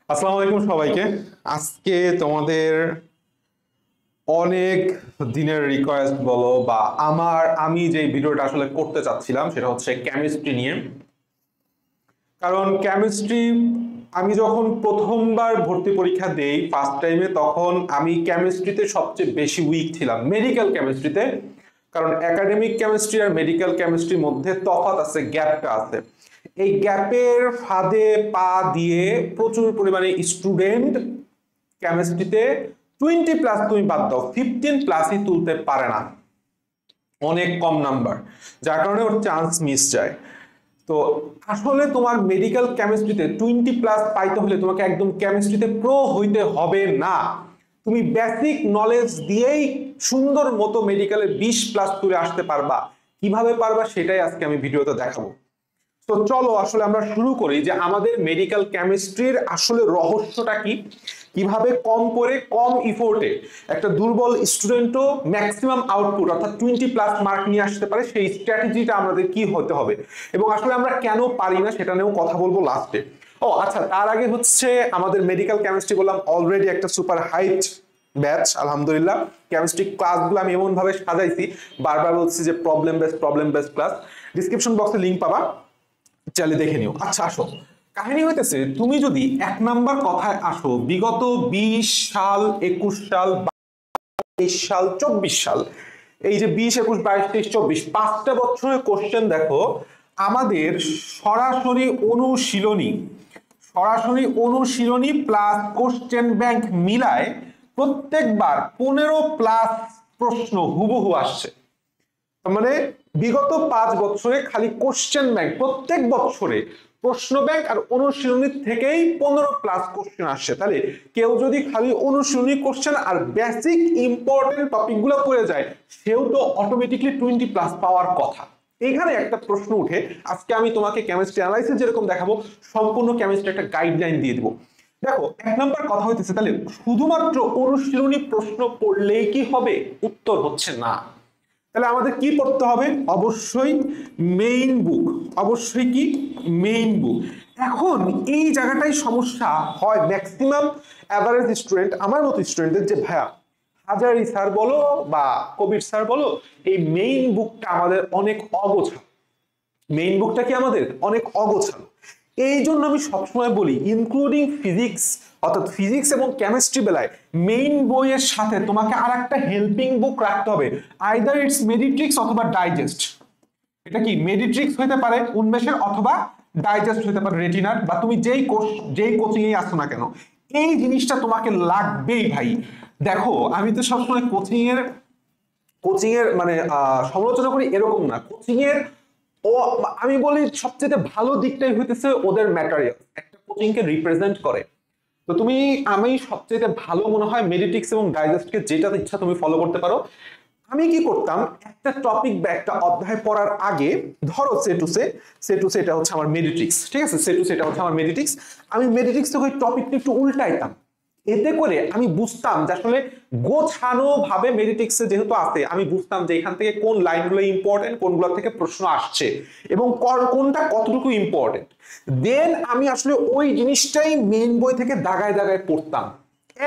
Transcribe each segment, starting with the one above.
আসসালামু আলাইকুম সবাইকে। আজকে তোমাদের অনেক দিনের রিকোয়েস্ট বলো বা আমি যে ভিডিওটা আসলে করতে চাচ্ছিলাম সেটা হচ্ছে কেমিস্ট্রি নিয়ে। কারণ কেমিস্ট্রি আমি যখন প্রথমবার ভর্তি পরীক্ষা দেই ফার্স্ট টাইমে, তখন আমি কেমিস্ট্রিতে সবচেয়ে বেশি উইক ছিলাম, মেডিকেল কেমিস্ট্রিতে। কারণ একাডেমিক কেমিস্ট্রি আর মেডিকেল কেমিস্ট্রির মধ্যে তফাৎ আছে, গ্যাপটা আছে। এই গ্যাপের ফাঁদে পা দিয়ে প্রচুর পরিমাণে স্টুডেন্ট কেমিস্ট্রিতে 20+ তুমি বাদ দাও, 15+ তুলতে পারে না, অনেক কম নাম্বার, যার কারণে ওর চান্স মিস যায়। তো আসলে তোমার মেডিকেল কেমিস্ট্রিতে 20+ পাইতে হলে তোমাকে একদম কেমিস্ট্রিতে প্রো হইতে হবে না। তুমি বেসিক নলেজ দিয়েই সুন্দর মতো মেডিকেলে 20+ তুলে আসতে পারবা। কিভাবে পারবা সেটাই আজকে আমি ভিডিওতে দেখাবো। তো চলো আসলে আমরা শুরু করি যে আমাদের মেডিকেল কেমিস্ট্রির আসলে রহস্যটা কি, কিভাবে কম করে কম ইফোর্টে একটা দুর্বল স্টুডেন্টও ম্যাক্সিমাম আউটপুট অর্থাৎ 20+ মার্ক নিয়ে আসতে পারে, সেই স্ট্র্যাটেজিটা আমাদের কি হতে হবে এবং আসলে আমরা কেন পারি না সেটা নিয়েও কথা বলবো লাস্টে। ও আচ্ছা, তার আগে হচ্ছে আমাদের মেডিকেল কেমিস্ট্রি বললাম অলরেডি একটা সুপার হাইট ব্যাচ। আলহামদুলিল্লাহ কেমিস্ট্রি ক্লাসগুলো আমি এমন ভাবে সাজাইছি, বারবার বলছি যে প্রবলেম বেসড ক্লাস। ডিসক্রিপশন বক্সে লিংক পাবা, চাইলে দেখে নিও। আচ্ছা আসো, কাহিনী হইতেছে তুমি যদি 1 নাম্বার কথায় আসো, বিগত 20 সাল, 21 সাল, 23 সাল, 24 সাল, এই যে 20, 21, 22, 23, 24 5টা বছরের কোশ্চেন দেখো, আমাদের সরাসরি অনুশীলনী প্লাস কোশ্চেন ব্যাংক মিলায় প্রত্যেকবার 15+ প্রশ্ন হুবহু আসছে। মানে বিগত 5 বছরে খালি কোশ্চেন ব্যাংক, প্রত্যেক বছরে প্রশ্ন ব্যাংক আর অনুশীলনী থেকেই 15+ কোশ্চেন আসছে। তাহলে কেউ যদি খালি অনুশীলনী কোশ্চেন আর বেসিক ইম্পর্টেন্ট টপিকগুলো পড়ে যায়, সেও তো অটোমেটিকলি 20+ পাওয়ার কথা। এখানে একটা প্রশ্ন উঠে, আজকে আমি তোমাকে কেমিস্ট্রি অ্যানালাইসিস যেরকম দেখাবো, সম্পূর্ণ কেমিস্ট্রি একটা গাইডলাইন দিয়ে দিব। দেখো 1 নাম্বার কথা হইতেছে, তাহলে শুধুমাত্র অনুশীলনী প্রশ্ন পড়লেই কি হবে? উত্তর হচ্ছে না। তাহলে আমাদের কি পড়তে হবে? অবশ্যই মেইন বুক। অবশ্যই কি? Main book. এখন এই জায়গাটাই সমস্যা হয় ম্যাক্সিমাম অ্যাভারেজ স্টুডেন্ট, আমার মতো স্টুডেন্টদের, যে ভাইয়া হাজারি স্যার বলো বা কবির স্যার বলো, এই মেইন বুকটা আমাদের অনেক অগোছালো। মেইন বুকটা কি আমাদের অনেক অগোছালো। এই জন্য আমি সবসময় বলি, ইনক্লুডিং ফিজিক্স, অর্থাৎ ফিজিক্স এবং কেমিস্ট্রি বেলায় মেইন বইয়ের সাথে তোমাকে আর একটা হেল্পিং বুক রাখতে হবে, আইদার ইটস মেডিট্রিক্স অথবা ডাইজেস্ট। এটা কি মেডিট্রিক্স হতে পারে উন্মেষের, অথবা ডাইজেস্ট হতে পারে রেটিনার, বা তুমি যেই কোচিং এ আসো না কেন, এই জিনিসটা তোমাকে লাগবেই ভাই। দেখো আমি তো সবসময় কোচিং এর মানে সমালোচনা করি এরকম না, কোচিং এর ও আমি বলি সবচেয়ে ভালো দিকটাই হইতেছে ওদের ম্যাটেরিয়াল একটা কোচিং কে রিপ্রেজেন্ট করে। তো আমি সবচেয়ে ভালো মনে হয় মেডিটিক্স এবং ডাইজেস্টকে, যেটা ইচ্ছা তুমি ফলো করতে পারো। আমি কি করতাম, একটা টপিক বা একটা অধ্যায় পড়ার আগে, ধরো সে টু সে এটা হচ্ছে আমার মেডিটিক্স, ঠিক আছে, সে টু সে এটা হচ্ছে আমার মেডিটিক্স, আমি মেডিটিক্স থেকে ওই টপিকটা একটু উল্টাইতাম। এতে করে আমি বুঝতাম যে আসলে গোছানো ভাবে মেডিটিক্সে যেহেতু আছে, আমি বুঝতাম যে এখান থেকে কোন লাইনগুলো ইম্পর্টেন্ট, কোনগুলো থেকে প্রশ্ন আসছে এবং কোনটা কতটুকু ইম্পর্টেন্ট। দেন আমি আসলে ওই জিনিসটাই মেইন বই থেকে দাগায় দাগায় পড়তাম।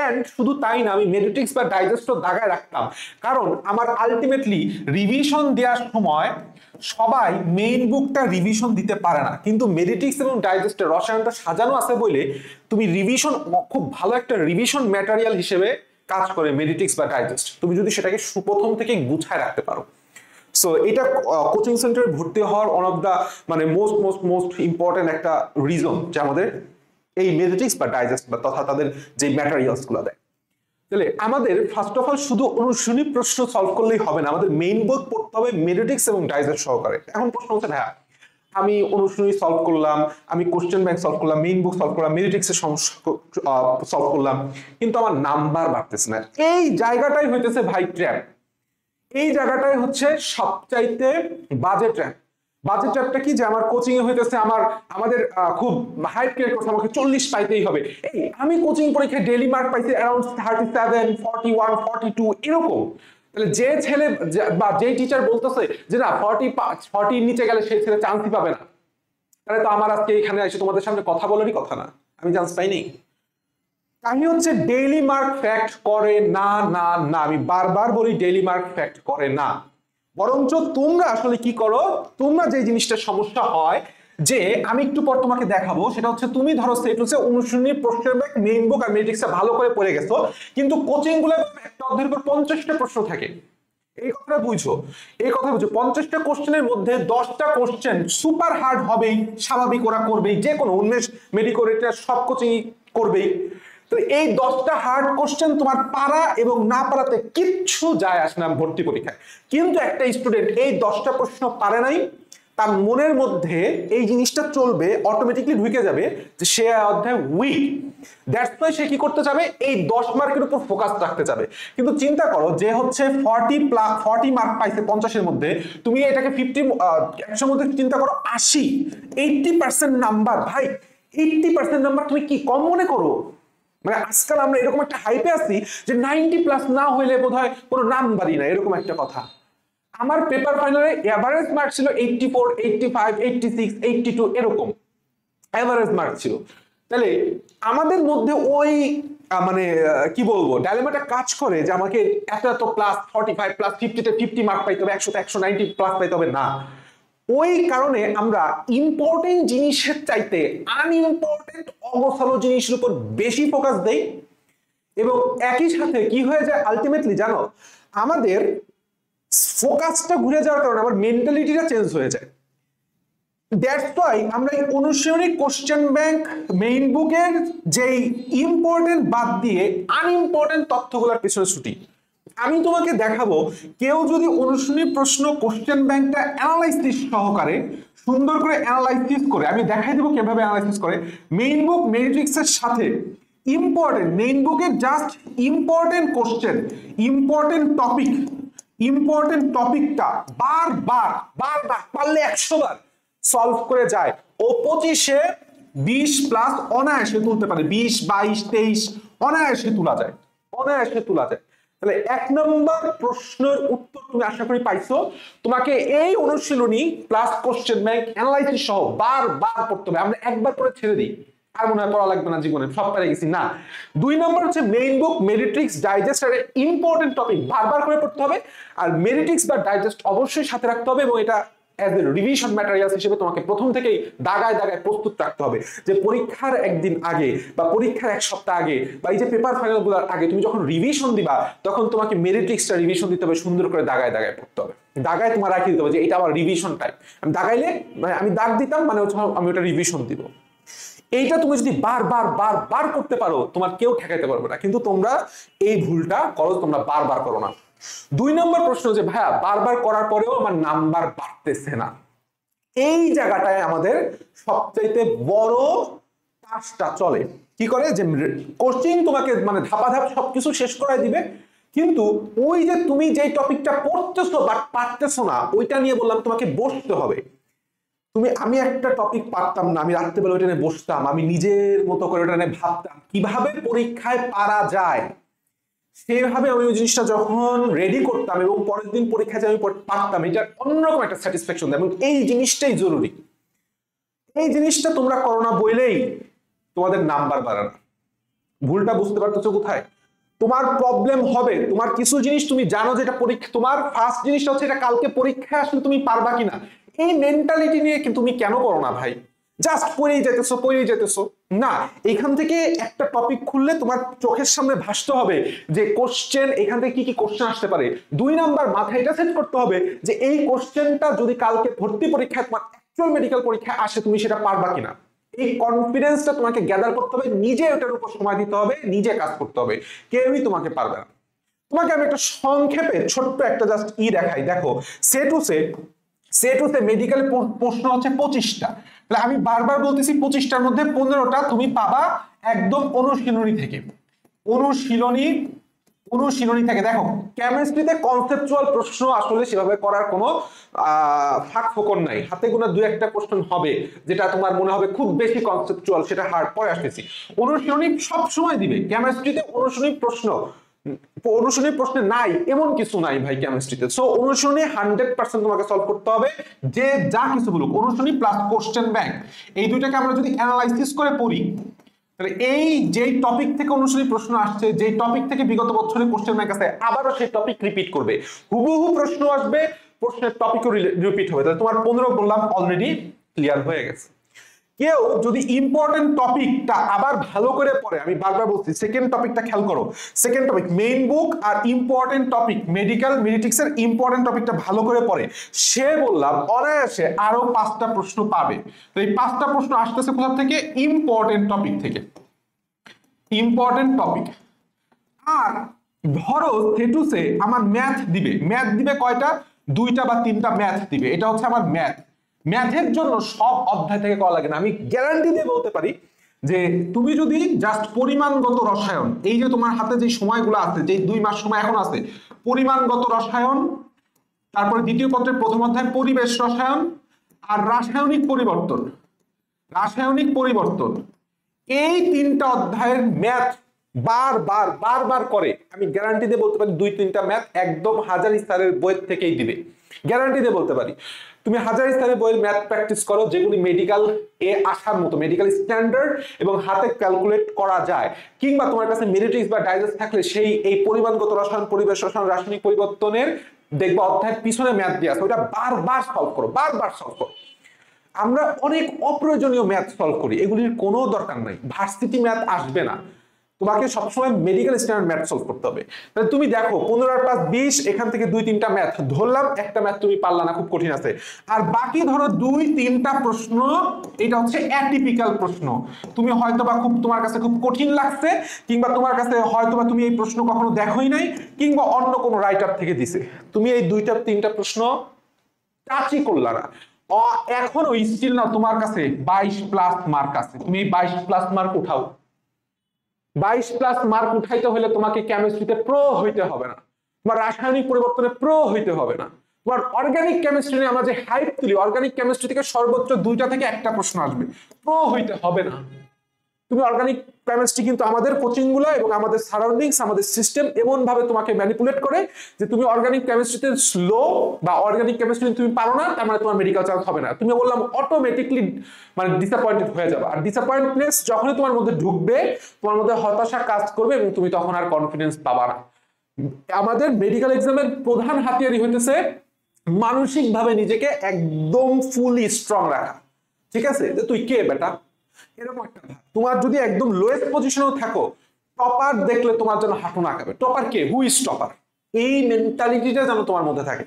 এন্ড শুধু তাই না, আমি মেডিটিক্স বা ডাইজেস্টও দাগায় রাখতাম, কারণ আমার আলটিমেটলি রিভিশন দেওয়ার সময় সবাই মেইন বুকটা রিভিশন দিতে পারে না, কিন্তু মেডিটিক্স এবং ডাইজেস্টের রসায়নটা সাজানো আছে বলে তুমি রিভিশন, খুব ভালো একটা রিভিশন ম্যাটেরিয়াল হিসেবে কাজ করে মেডিটিক্স বা ডাইজেস্ট, তুমি যদি সেটাকে সুপ্রথম থেকে গুছায় রাখতে পারো। সো এটা কোচিং সেন্টারে ভর্তি হওয়ার ওয়ান অফ দা মানে মোস্ট ইম্পর্টেন্ট একটা রিজন, যে আমাদের এই মেডিটিক্স বা ডাইজেস্ট বা তথা তাদের যে ম্যাটেরিয়ালস গুলো দেয়। তাহলে আমাদের ফার্স্ট অফ অল শুধু অনুশীলনী প্রশ্ন সলভ করলেই হবে না, আমাদের মেইন বই পড়তে হবে মেডিটিক্স এবং ডাইজেস্ট সহকারে। এখন প্রশ্ন হচ্ছে, ভাইয়া আমি অনুশীলনী সলভ করলাম, আমি কোশ্চেন ব্যাংক সলভ করলাম, মেইন বুক সলভ করলাম, মেডিটিক্সের সমস্যা সলভ করলাম, কিন্তু আমার নাম্বার বাড়তেছে না। এই জায়গাটাই হইতেছে ভাই ট্র্যাপ। এই জায়গাটাই হচ্ছে সবচাইতে বাজে ট্র্যাপ। বাজে ট্র্যাপটা কি, যে আমার কোচিং এ হইতেছে আমাদের খুব হাই ক্রিয়েট করতে আমাকে 40 পাইতেই হবে। এই আমি কোচিং পরীক্ষায় ডেইলি মার্ক পাইছি অ্যারাউন্ড 37, 41, 42 এরকম। তাহলে যে ছেলে বা যে টিচার বলতেছে যে না 40 নিচে গেলে সেই ছেলে চান্সই পাবে না, তাহলে তো আমার আজকে এখানে এসে তোমাদের সামনে কথা বলারই কথা না, আমি চান্স পাইনি। কাহিনী হচ্ছে ডেইলি মার্ক ফ্যাক্ট করে না না না, আমি বারবার বলি ডেইলি মার্ক ফ্যাক্ট করে না, বরঞ্চ তোমরা আসলে কি করো, তোমরা যে জিনিসটা সমস্যা হয় যে আমি একটু পর তোমাকে দেখাবো, সেটা হচ্ছে তুমি ধরো সেট হচ্ছে অনুশীলনী প্রশ্নের ব্যাংক মেইন বুক আর মেট্রিক্সটা ভালো করে পড়ে গেছো, কিন্তু কোচিং গুলো একটা অধ্যায়ের উপর 50টা প্রশ্ন থাকে। এই কথাটা বুঝো, এই কথা বুঝো, 50টা কোশ্চেনের মধ্যে 10টা কোশ্চেন সুপার হার্ড হবেই, স্বাভাবিক ওরা করবেই, যে কোনো উন্মেষ মেডিকেল সব কোচিং করবেই। তো এই 10টা হার্ড কোশ্চেন তোমার পারা এবং না পারাতে কিচ্ছু যায় আসে না ভর্তি পরীক্ষায়। কিন্তু একটা স্টুডেন্ট এই 10টা প্রশ্ন পারে নাই, তার মনের মধ্যে এই জিনিসটা চলবে, অটোমেটিকলি ঢুকে যাবে যে সে অধ্যায় উইক, দ্যাটস ওয়াই সে কি করতে যাবে, এই 10 মার্কের উপর ফোকাস রাখতে যাবে। কিন্তু চিন্তা করো যে হচ্ছে 40 মার্ক পাইছে 50-এর মধ্যে, তুমি এটাকে 100 মধ্যে চিন্তা করো 80, 80% নাম্বার, ভাই 80% নাম্বার তুমি কি কম মনে করো? মানে আজকাল আমরা এরকম একটা হাইপে আছি যে 90+ না হইলে বোধহয় কোনো নাম্বারই না, এরকম একটা কথা। আমার পেপার ফাইনালে এভারেজ মার্ক ছিল 84, 85, 86, 82 এরকম এভারেজ মার্ক ছিল। তাহলে আমাদের মধ্যে ওই মানে কি বলবো ডাইলেমাটা কাজ করে যে আমাকে এত এত প্লাস 45 প্লাস 50 তে 50 মার্ক পাইতে হবে, 100 তে 190 প্লাস পাইতে হবে না। ওই কারণে আমরা ইম্পর্টেন্ট জিনিসের চাইতে আনইম্পর্টেন্ট অগোছালো জিনিসের উপর বেশি ফোকাস দেই, এবং একই সাথে কি হয়ে যায় আলটিমেটলি জানো, আমাদের ফোকাসটা ঘুরে যাওয়ার কারণে আমার মেন্টালিটিটা চেঞ্জ হয়ে যায়। দ্যাটস ওয়াই আমরা এই অনুশীলনী কোশ্চেন ব্যাংক মেইন বুকের যেই ইম্পর্টেন্ট বাদ দিয়ে আনইম্পর্টেন্ট তথ্যগুলোর পেছনে ছুটি। আমি তোমাকে দেখাবো কেউ যদি অনুশীলনী প্রশ্ন কোশ্চেন ব্যাংকটা অ্যানালাইসিস সহকারে সুন্দর করে অ্যানালাইসিস করে, আমি দেখাই দেবো কিভাবে অ্যানালাইসিস করে, মেইন বুক মেট্রিক্সের সাথে ইম্পর্টেন্ট মেইন বুকের জাস্ট ইম্পর্টেন্ট কোশ্চেন, ইম্পর্টেন্ট টপিকটা বারবার পারলে 100 বার সলভ করে যায়, ও 25-এ 20+ অনায়াসে তুলতে পারে, 20, 22, 23 অনায়াসে তোলা যায়, অনায়াসে তোলা যায়। তাহলে 1 নম্বর প্রশ্নের উত্তর তুমি আশা করি পাইছো। তোমাকে এই অনুশীলনী প্লাস কোশ্চেন ব্যাংক অ্যানালাইসিস সহ বারবার পড়তে হবে। আমরা একবার করে ছেড়ে দিই, আর মনে হয় পড়া লাগবে না, জীবনে সব পেরে গেছি না। 2 নম্বর হচ্ছে মেইন বুক মেরিট্রিক্স ডাইজেস্ট, আর ইম্পর্টেন্ট টপিক বারবার করে পড়তে হবে, আর মেরিট্রিক্স বা ডাইজেস্ট অবশ্যই সাথে রাখতে হবে, এবং এটা অ্যাজ এ রিভিশন ম্যাটেরিয়ালস হিসেবে তোমাকে প্রথম থেকেই দাগায় দাগায় প্রস্তুত রাখতে হবে, যে পরীক্ষার একদিন আগে বা পরীক্ষার 1 সপ্তাহ আগে বা এই যে পেপার ফাইনাল গুলোর আগে তুমি যখন রিভিশন দিবা, তখন তোমাকে মেরিট্রিক্সটা রিভিশন দিতে হবে, সুন্দর করে দাগায় দাগায় পড়তে হবে, দাগায় তোমার রাখি দিতে হবে যে এটা আমার রিভিশন টাইম। আমি দাগাইলে মানে আমি দাগ দিতাম মানে হচ্ছে আমি ওটা রিভিশন দিব। এইটা তুমি যদি বারবার করতে পারো, তোমার কেউ ঠেকাইতে পারবে না। কিন্তু তোমরা এই ভুলটা করো, তোমরা বারবার করো না। 2 নম্বর প্রশ্ন যে ভাইয়া বারবার করার পরেও আমার নাম্বার বাড়তেছে না, এই জায়গাটায় আমাদের সবচাইতে বড় কাজটা চলে। কি করে যে কোচিং তোমাকে মানে ধাপাধাপ সবকিছু শেষ করাই দিবে, কিন্তু ওই যে তুমি যে টপিকটা পড়তেছো বাট পারতেছো না, ওইটা নিয়ে বললাম তোমাকে বসতে হবে। আমি একটা টপিক পারতাম না, আমি রাত্রেবেলা ওইটা নিয়ে বসতাম, আমি নিজের মতো করে ওটা নিয়ে ভাবতাম কিভাবে পরীক্ষায় পারা যায়, সেভাবে আমি ওই জিনিসটা যখন রেডি করতাম এবং পরের দিন পরীক্ষায় আমি পারতাম, এটা অন্যরকম একটা স্যাটিসফ্যাকশন দেয়, এবং এই জিনিসটাই জরুরি। এই জিনিসটা তোমরা করো না বলেই তোমাদের নাম্বার বাড়ে না। ভুলটা বুঝতে পারতেছো কোথায়? তোমার প্রবলেম হবে, তোমার কিছু জিনিস তুমি জানো যেটা পরীক্ষা, তোমার ফার্স্ট জিনিসটা হচ্ছে এটা কালকে পরীক্ষায় আসলে তুমি পারবা কিনা, এই মেন্টালিটি নিয়ে কিন্তু তুমি কেন করো না ভাই? জাস্ট পড়েই যেতেছো না। এখান থেকে একটা টপিক খুললে তোমার চোখের সামনে ভাসতে হবে যে কোশ্চেন এখান থেকে কি কি কোশ্চেন আসতে পারে। 2 নাম্বার মাথায় এটা সেট করতে হবে যে এই কোশ্চেনটা যদি কালকে ভর্তি পরীক্ষায় তোমার অ্যাকচুয়াল মেডিকেল পরীক্ষায় আসে, তুমি সেটা পারবা কিনা। এই কনফিডেন্সটা তোমাকে গ্যাদার করতে হবে, নিজে ওটার উপর সময় দিতে হবে, নিজে কাজ করতে হবে, কেউই তোমাকে পারবে না। তোমাকে আমি একটা সংক্ষেপে ছোট্ট একটা জাস্ট দেখাই, দেখো সেটুতে মেডিকেল প্রশ্ন হচ্ছে 25টা, তাহলে আমি বারবার বলতেছি 25টার মধ্যে 15টা তুমি পাবা একদম অনুশীলনী থেকে। অনুশীলনী থেকে দেখো, কেমিস্ট্রিতে কনসেপচুয়াল প্রশ্ন আসলে সেভাবে করার কোনো ফাঁক ফোকর নাই, হাতে গোনা 2-1টা কোশ্চেন হবে যেটা তোমার মনে হবে খুব বেশি কনসেপচুয়াল, সেটা হার্ড পরে আসতেছি। অনুশীলনী সব সময় দিবে কেমিস্ট্রিতে, অনুশীলনী প্রশ্নে নাই এমন কিছু নাই ভাই কেমিস্ট্রিতে। সো অনুশীলনী 100% তোমাকে সলভ করতে হবে, যে যা কিছু বলুক। অনুশীলনী প্লাস কোশ্চেন ব্যাংক এই দুইটাকে আমরা যদি অ্যানালাইসিস করে পড়ি, তাহলে এই যেই টপিক থেকে অনুসারী প্রশ্ন আসছে, যেই টপিক থেকে বিগত বছরের কোশ্চেন ব্যাংক আছে, আবারও সেই টপিক রিপিট করবে, হুবহু প্রশ্ন আসবে, প্রশ্নের টপিকও রিপিট হবে। তাহলে তোমার 15 বললাম অলরেডি ক্লিয়ার হয়ে গেছে। কেউ যদি ইম্পর্টেন্ট টপিকটা আবার ভালো করে পড়ে, আমি বারবার বলছি সেকেন্ড টপিকটা খেয়াল করো, সেকেন্ড টপিক মেইন বুক আর ইম্পর্টেন্ট টপিক মেডিকেল মেডিটিক্স এর ইম্পর্টেন্ট টপিকটা ভালো করে পড়ে, সে বললাম অনায়াসে আরো 5টা প্রশ্ন পাবে। তো এই 5টা প্রশ্ন আসতেছে কোথা থেকে? ইম্পর্টেন্ট টপিক থেকে, ইম্পর্টেন্ট টপিক। আর ধরো থেটুসে আমার ম্যাথ দিবে কয়টা? 2টা বা 3টা ম্যাথ দিবে, এটা হচ্ছে আমার ম্যাথ। ম্যাথের জন্য সব অধ্যায় থেকে করা লাগে না, আমি গ্যারান্টি দিয়ে বলতে পারি যে তুমি যদি জাস্ট পরিমাণগত রসায়ন, এই যে তোমার হাতে যে সময়গুলো আছে, যে 2 মাস সময় এখন আছে, পরিমাণগত রসায়ন, তারপরে দ্বিতীয় পত্রের প্রথম অধ্যায় পরিবেশ রসায়ন, আর রাসায়নিক পরিবর্তন, এই 3টা অধ্যায়ের ম্যাথ বারবার করে, আমি গ্যারান্টি দিয়ে বলতে পারি 2-3টা ম্যাথ একদম হাজারি স্যারের বই থেকেই দিবে, গ্যারান্টি দিয়ে বলতে পারি। তুমি হাজারি স্যারের বইয়ের ম্যাথ প্র্যাকটিস করো, যেগুলি মেডিকেল এ আসার মতো, মেডিকেল স্ট্যান্ডার্ড এবং হাতে ক্যালকুলেট করা যায়, কিংবা তোমার কাছে মেডিটিক্স বা ডাইজেস্ট থাকলে সেই এই পরিমাণগত রসায়ন, পরিবেশ রসায়ন, রাসায়নিক পরিবর্তনের দেখবা অধ্যায়ের পিছনে ম্যাথ দিয়ে আছে, ওটা বারবার সলভ করো। আমরা অনেক অপ্রয়োজনীয় ম্যাথ সলভ করি, এগুলির কোনো দরকার নাই, ভার্সিটি ম্যাথ আসবে না, তোমাকে সবসময় মেডিকেল স্ট্যান্ডার্ড ম্যাথ সলভ করতে হবে। তাহলে তুমি দেখো 15 + 20, এখান থেকে 2-3টা ম্যাথ ধরলাম, একটা ম্যাথ তুমি পারলা না, খুব কঠিন আছে, আর বাকি ধরো 2-3টা প্রশ্ন, এটা হচ্ছে অ্যাটিপিক্যাল প্রশ্ন, তুমি হয়তোবা তোমার কাছে খুব কঠিন লাগছে, কিংবা তোমার কাছে হয়তোবা তুমি এই প্রশ্ন কখনো দেখোই নাই, কিংবা অন্য কোনো রাইটার থেকে দিছে, তুমি এই 2-3টা প্রশ্ন টাচই করলা না, এখনো স্টিল না তোমার কাছে 22+ মার্ক আছে, তুমি 22+ মার্ক উঠাও। 22+ মার্ক উঠাইতে হলে তোমাকে কেমিস্ট্রিতে প্রো হইতে হবে না, তোমার রাসায়নিক পরিবর্তনে প্রো হইতে হবে না, তোমার অর্গানিক কেমিস্ট্রি নিয়ে আমরা যে হাইপ তুলি, অর্গানিক কেমিস্ট্রি থেকে সর্বোচ্চ 2টা থেকে 1টা প্রশ্ন আসবে, প্রো হইতে হবে না। তুমি অর্গানিক কেমিস্ট্রি কিন্তু আমাদের কোচিং গুলো এবং আমাদের সারাউন্ডিংস, আমাদের সিস্টেম এমন ভাবে তোমাকে ম্যানিপুলেট করে যে তুমি অর্গানিক কেমিস্ট্রিতে স্লো বা অর্গানিক কেমিস্ট্রি তুমি পারো না, তার মানে তোমার মেডিকেল চান্স হবে না, তুমি বললাম অটোমেটিকলি মানে ডিসঅ্যাপয়েন্টেড হয়ে যাবে। আর ডিসঅ্যাপয়েন্টনেস যখনই তোমার মধ্যে ঢুকবে, তোমার মধ্যে হতাশা কাজ করবে এবং তুমি তখন আর কনফিডেন্স পাবা না। আমাদের মেডিকেল এক্সামের প্রধান হাতিয়ারই হইতেছে মানসিকভাবে নিজেকে একদম ফুলি স্ট্রং রাখা, ঠিক আছে? তুই কে বেটা, এরকম একটা ভাব। তোমার যদি একদম লোয়েস্ট পজিশনেও থাকো, টপার দেখলে তোমার জন্য হাঁটু না কাঁপে, topper K, who is topper, এই মেন্টালিটিটা যেন তোমার মধ্যে থাকে।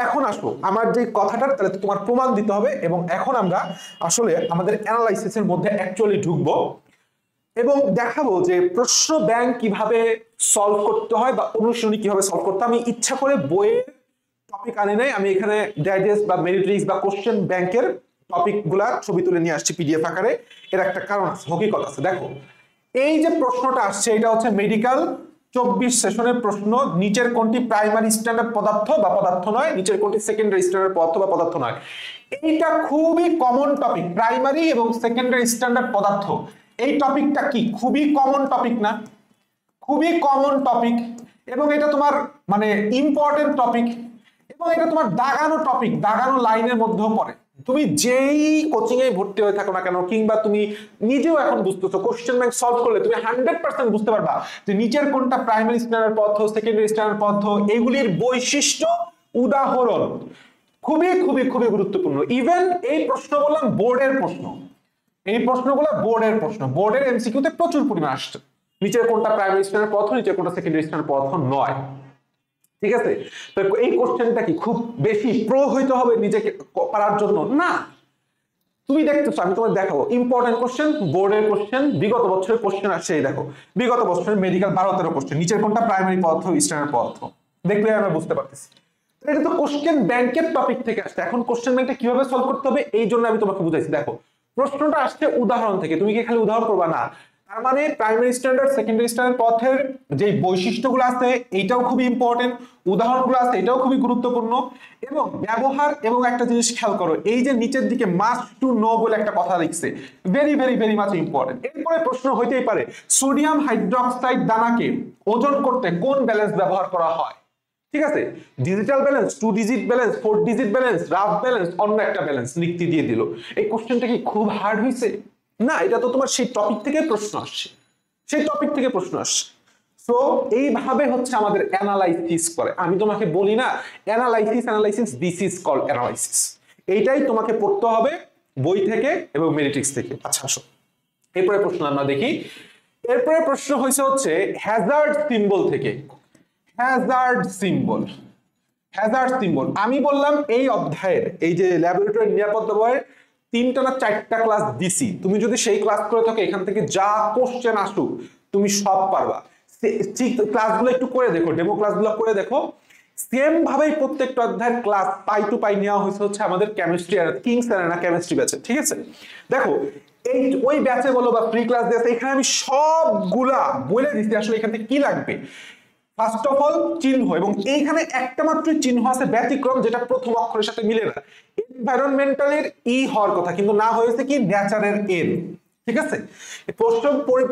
এখন আসবো আমার যে কথাটা, তাহলে তোমার প্রমাণ দিতে হবে, এবং এখন আমরা আসলে আমাদের অ্যানালাইসিসের মধ্যে অ্যাকচুয়ালি ঢুকবো এবং দেখাবো যে প্রশ্ন ব্যাংক কিভাবে সলভ করতে হয় বা অনুশীলনী কিভাবে সলভ করতে হয়। আমি ইচ্ছা করে বইয়ের টপিক আনি নাই, আমি এখানে ডাইজেস্ট বা মেরিট্রিক্স বা কোশ্চেন ব্যাংকের টপিক গুলা ছবি তুলে নিয়ে আসছি পিডিএফ আকারে। এর একটা কারণ আছে, হকিকত আছে। দেখো এই যে প্রশ্নটা আসছে, এটা হচ্ছে মেডিকেল 24 সেশনের প্রশ্ন। নিচের কোনটি প্রাইমারি স্ট্যান্ডার্ড পদার্থ বা পদার্থ নয়, নিচের কোনটি সেকেন্ডারি স্ট্যান্ডার্ড পদার্থ বা পদার্থ নয়। এইটা খুবই কমন টপিক, প্রাইমারি এবং সেকেন্ডারি স্ট্যান্ডার্ড পদার্থ। এই টপিকটা কি খুবই কমন টপিক না? খুবই কমন টপিক, এবং এটা তোমার মানে ইম্পর্টেন্ট টপিক, এবং এটা তোমার দাগানো টপিক, দাগানো লাইনের মধ্যেও পড়ে। তুমি যেই কোচিং এ ভর্তি হয়ে থাকো না কেন, কিংবা তুমি নিজেও এখন বুঝতেছো, কোশ্চেন ব্যাংক সলভ করলে তুমি 100% বুঝতে পারবা যে নিচের কোনটা প্রাইমারি স্ট্যান্ডার্ড পদার্থ, সেকেন্ডারি স্ট্যান্ডার্ড পদার্থ, এগুলির বৈশিষ্ট্য, উদাহরণ খুবই খুবই খুবই গুরুত্বপূর্ণ। ইভেন এই প্রশ্ন বললাম বোর্ডের প্রশ্ন, এই প্রশ্নগুলো বোর্ডের প্রশ্ন, বোর্ডের এমসিকিউতে প্রচুর পরিমাণ আসছে। নিচের কোনটা প্রাইমারি স্ট্যান্ডার্ড পদার্থ, নিচের কোনটা সেকেন্ডারি স্ট্যান্ডার্ড পদার্থ নয়, ঠিক আছে? তো এই কোশ্চেনটা কি খুব বেশি প্রো হইতে হবে নিজেকে পারার জন্য না। তুমি দেখতেছো, আমি তোমার দেখাবো ইম্পর্টেন্ট কোশ্চেন, বোর্ডের কোশ্চেন, বিগত বছরের কোশ্চেন আসছে। এই দেখো বিগত বছরের মেডিকেল 12-13 কোশ্চেন, নিচের কোনটা প্রাইমারি পদার্থ, স্ট্যান্ডার্ড পদার্থ, দেখলে আমরা বুঝতে পারতেছি। এটা তো কোশ্চেন ব্যাংকের টপিক থেকে আসছে। এখন কোশ্চেন ব্যাংকটা কিভাবে সলভ করতে হবে এই জন্য আমি তোমাকে বুঝাইছি। দেখো প্রশ্নটা আসছে উদাহরণ থেকে, তুমি কি খালি উদাহরণ করবা না, তার মানে প্রাইমারি স্ট্যান্ডার্ড, সেকেন্ডারি স্ট্যান্ডার্ড পথের যে বৈশিষ্ট্যগুলো আছে এইটাও খুবই ইম্পর্টেন্ট, উদাহরণগুলো আছে এটাও খুবই গুরুত্বপূর্ণ, এবং ব্যবহার। এবং একটা জিনিস খেয়াল করো, এই যে নিচের দিকে মাস্ট টু নো বলে একটা কথা লিখছে, very very very much important. এরপরে প্রশ্ন হইতেই পারে সোডিয়াম হাইড্রোক্সাইড দানাকে ওজন করতে কোন ব্যালেন্স ব্যবহার করা হয়, ঠিক আছে? Digital balance, 2 digit balance, 4 digit balance, rough balance, অন্য একটা ব্যালেন্স লিখতে দিয়ে দিল। এই কোশ্চেনটা কি খুব হার্ড হয়েছে? না, এটা তো তোমার সেই টপিক থেকে প্রশ্ন আসছে, সেই টপিক থেকে প্রশ্ন আসছে। সো এইভাবে হচ্ছে আমাদের অ্যানালাইসিস করে। আমি তোমাকে বলি না analysis, this is called analysis. এইটাই তোমাকে পড়তে হবে বই থেকে এবং মেরিট্রিক্স থেকে। আচ্ছা আসো এরপরে প্রশ্ন আমরা দেখি। এরপরে প্রশ্ন হয়েছে হচ্ছে হ্যাজার্ড সিম্বল থেকে। হ্যাজার্ড সিম্বল আমি বললাম এই অধ্যায়ের এই যে ল্যাবরেটরি নিরাপত্তা বইয়ের 3টা না 4টা ক্লাস দিছি, তুমি যদি সেই ক্লাস করে থাকো এখান থেকে যা কোশ্চেন আসুক তুমি সব পারবা। ঠিক ক্লাসগুলো একটু করে দেখো, ডেমো ক্লাসগুলো করে দেখো। সেম ভাবেই প্রত্যেকটা অধ্যায়ের ক্লাস পাই টু পাই নেওয়া হয়েছে হচ্ছে আমাদের কেমিস্ট্রি আর কিংস অ্যারেনা কেমিস্ট্রি ব্যাচে, ঠিক আছে? দেখো এই ওই ব্যাচে বলো বা ফ্রি ক্লাস দিয়েছে, এখানে আমি সবগুলা বলে দিচ্ছি আসলে এখান থেকে কি লাগবে। ফার্স্ট অফ অল চিহ্ন, এবং এইখানে একটা মাত্র চিহ্ন আছে ব্যতিক্রম, যেটা প্রথম অক্ষরের সাথে মিলে না। এনভায়রনমেন্টালের ই হওয়ার কথা, কিন্তু না হয়েছে কি ন্যাচারের এন, ঠিক আছে?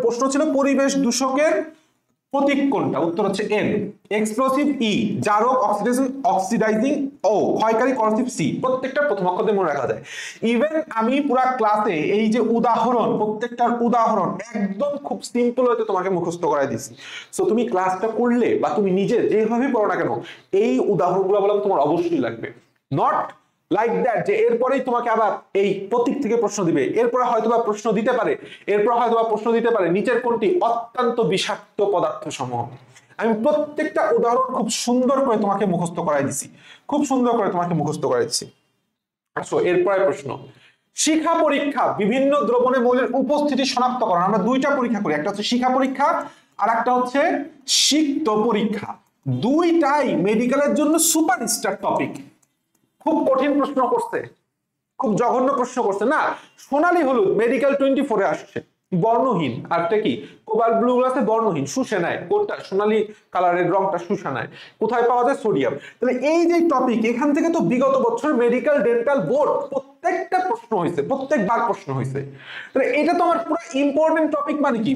প্রশ্ন ছিল পরিবেশ দূষকের প্রতীক কোনটা, উত্তর হচ্ছে এন। এক্সপ্লোসিভ ই, জারক অক্সিডাইজিং ও, ক্ষয়কারী করসিভ সি। প্রত্যেকটা প্রথম অক্ষর দিয়ে মনে রাখা যায়। ইভেন আমি পুরো ক্লাসে এই যে উদাহরণ, প্রত্যেকটার উদাহরণ একদম খুব সিম্পল হয়তো তোমাকে মুখস্থ করাই দিছি। সো তুমি ক্লাসটা করলে বা তুমি নিজে যেভাবে পড়ো না কেন এই উদাহরণগুলো বললাম তোমার অবশ্যই লাগবে। নট লাইক দ্যাট যে এরপরেই তোমাকে আবার এই প্রতীক থেকে প্রশ্ন দিবে, এরপরে হয়তোবা প্রশ্ন দিতে পারে নিচের কোনটি অত্যন্ত বিষাক্ত পদার্থ সমূহ। আমি প্রত্যেকটা উদাহরণ খুব সুন্দর করে তোমাকে মুখস্থ করাই দিছি, আসো এরপরে প্রশ্ন। শিখা পরীক্ষা বিভিন্ন দ্রবণে মৌলের উপস্থিতি শনাক্তকরণ। আমরা 2টা পরীক্ষা করি, একটা হচ্ছে শিখা পরীক্ষা আর একটা হচ্ছে সিক্ত পরীক্ষা। 2টাই মেডিকেলের জন্য সুপারস্টার টপিক। খুব কঠিন প্রশ্ন করছে, খুব জঘন্য প্রশ্ন করছে না। সোনালী হলুদ মেডিকেল 24-এ আসছে বর্ণহীন, আরটা কি কোবাল্ট ব্লু গ্লাসে বর্ণহীন, শুষে নেয় কোনটা, সোনালী কালারের রংটা শুষে নেয়। কোথায় পাওয়া যায়, সোডিয়াম। তাহলে এই যে টপিক, এখান থেকে তো বিগত বছর মেডিকেল ডেন্টাল বোর্ড প্রত্যেকবার প্রশ্ন হয়েছে। তাহলে এটা তো আমার পুরো ইম্পর্টেন্ট টপিক, মানে কি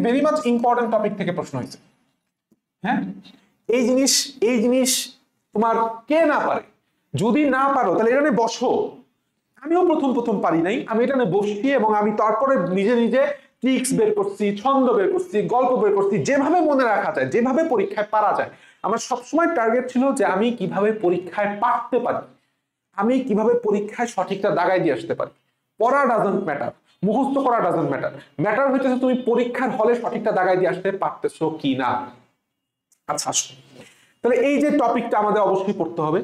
ভেরি মাচ ইম্পর্টেন্ট টপিক থেকে প্রশ্ন হয়েছে। হ্যাঁ, এই জিনিস তোমার কে না পারে? যদি না পারো তাহলে এটা নিয়ে বসো। আমিও প্রথম পারি নাই, আমি এটা নিয়ে বসছি এবং আমি তারপরে নিজে ট্রিক্স বের করছি, ছন্দ বের করছি, গল্প বের করছি, যেভাবে মনে রাখা যায়, যেভাবে পরীক্ষায় পারা যায়। আমার সবসময় টার্গেট ছিল যে আমি কিভাবে পরীক্ষায় পারতে পারি, আমি কিভাবে পরীক্ষায় সঠিকটা দাগায় দিয়ে আসতে পারি। পড়া ডাজন্ট ম্যাটার, মুখস্থ করা ডাজন্ট ম্যাটার হইতেছে তুমি পরীক্ষার হলে সঠিকটা দাগায় দিয়ে আসতে পারতেছো কি না। আচ্ছা আসো, তাহলে এই যে টপিকটা আমাদের অবশ্যই পড়তে হবে।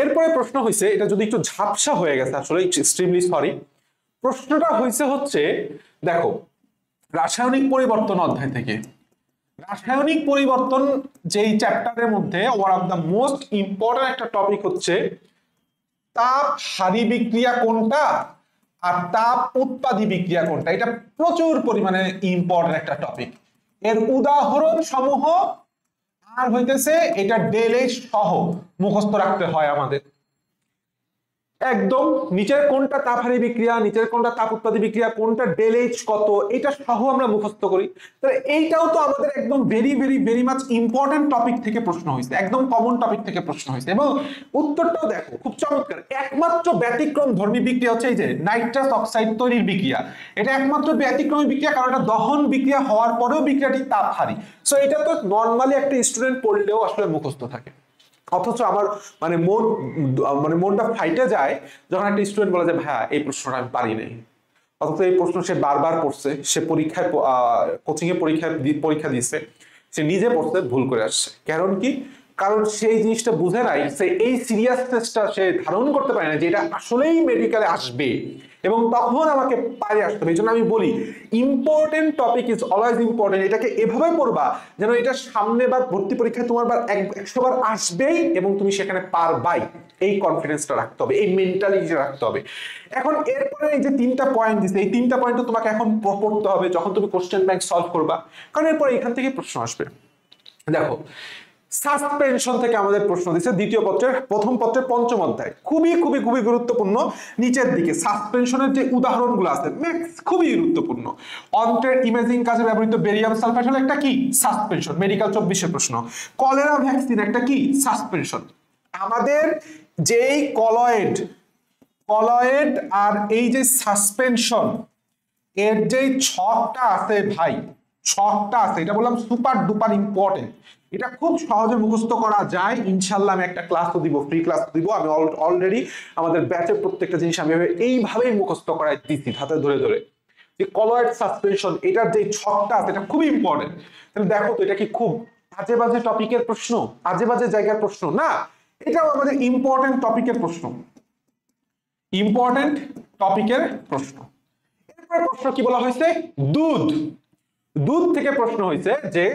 এরপরে প্রশ্ন হয়েছে, এটা যদি একটু ঝাপসা হয়ে গেছে আসলে, এক্সট্রিমলি সরি। প্রশ্নটা হয়েছে হচ্ছে দেখো রাসায়নিক পরিবর্তন অধ্যায় থেকে। রাসায়নিক পরিবর্তন যেই চ্যাপ্টারের মধ্যে one of the most important একটা টপিক হচ্ছে তাপ হারি বিক্রিয়া কোনটা আর তাপ উৎপাদী বিক্রিয়া কোনটা। এটা প্রচুর পরিমাণে ইম্পর্টেন্ট একটা টপিক। এর উদাহরণ সমূহ আর হইতেছে এটা ডেলএইচ সহ মুখস্থ রাখতে হয় আমাদের। একদম নিচের কোনটা তাপহারী বিক্রিয়া, নিচের কোনটা তাপ উৎপাদী বিক্রিয়া, কোনটা ডেলএইচ কত, এটা সহ আমরা মুখস্থ করি। তাহলে এইটাও তো আমাদের একদম ভেরি মাচ ইম্পর্টেন্ট টপিক থেকে প্রশ্ন হয়েছে, একদম কমন টপিক থেকে প্রশ্ন হয়েছে। এবং উত্তরটাও দেখো খুব চমৎকার। একমাত্র ব্যতিক্রম ধর্মী বিক্রিয়া হচ্ছে এই যে নাইট্রাস অক্সাইড তৈরির বিক্রিয়া। এটা একমাত্র ব্যতিক্রমী বিক্রিয়া, কারণ এটা দহন বিক্রিয়া হওয়ার পরেও বিক্রিয়াটি তাপহারী। সো এটা তো নর্মালি একটা স্টুডেন্ট পড়লেও আসলে মুখস্থ থাকে। অথচ আমার মনটা ফাইটে যায় যখন একটা স্টুডেন্ট বলে যে ভাইয়া এই প্রশ্নটা আমি পারি নাই। অথচ এই প্রশ্ন সে বারবার পড়ছে, সে পরীক্ষায় কোচিং এ পরীক্ষা দিচ্ছে, সে নিজে পড়তে ভুল করে আসছে। কারণ সেই জিনিসটা বুঝে নাই, সে এই সিরিয়াসনেসটা সে ধারণ করতে পারে না যে এটা আসলেই মেডিকেলে আসবে এবং তখন আমাকে পারে আসতে হবে। এই জন্য আমি বলি important topic is always important. এটাকে এভাবে পড়বা যেন এটা সামনে বার ভর্তি পরীক্ষায় তোমার বার 100 বার আসবেই এবং তুমি সেখানে পারবাই। এই কনফিডেন্সটা রাখতে হবে, এই মেন্টালিটি রাখতে হবে। এখন এরপরে এই যে 3টা পয়েন্ট দিছে, এই 3টা পয়েন্ট তোমাকে এখন পড়তে হবে যখন তুমি কোশ্চেন ব্যাংক সলভ করবা, কারণ এরপরে এখান থেকে প্রশ্ন আসবে। দেখো সাসপেনশন থেকে আমাদের প্রশ্ন দিচ্ছে দ্বিতীয় পত্রের প্রথম পত্রের 5ম অধ্যায়। খুবই গুরুত্বপূর্ণ। নিচের দিকে সাসপেনশনের যে উদাহরণগুলো আছে খুবই গুরুত্বপূর্ণ। অন্ত্রের ইমেজিং কাজে ব্যবহৃত বেরিয়াম সালফেট হলো একটা কি সাসপেনশন, মেডিকেল 24-এর প্রশ্ন। কলেরা ভ্যাকসিন একটা কি সাসপেনশন। আমাদের যেই কলয়েড আর এই যে সাসপেনশন, এর যে ছকটা আছে ভাই, ছকটা আছে, এটা বললাম সুপার ডুপার ইম্পর্টেন্ট। এটা খুব সহজে মুখস্থ করা যায় ইনশাল্লাহ। আমি একটা ক্লাসও দিব, ফ্রি ক্লাস দিব। আমি অলরেডি আমাদের ব্যাচের প্রত্যেকটা জিনিস আমি এইভাবেই মুখস্থ করাই দিচ্ছি হাতে ধরে ধরে। যে কলয়েড সাসপেনশন, এটার যে ছকটা আছে এটা খুব ইম্পর্টেন্ট। তাহলে দেখো তো এটা কি খুব আজে বাজে টপিকের প্রশ্ন, আজে বাজে জায়গার প্রশ্ন না, এটাও আমাদের ইম্পর্টেন্ট টপিকের প্রশ্ন, ইম্পর্টেন্ট টপিকের প্রশ্ন। এরপরে প্রশ্ন কি বলা হয়েছে, দুধ। দুধ থেকে প্রশ্ন হয়েছে যে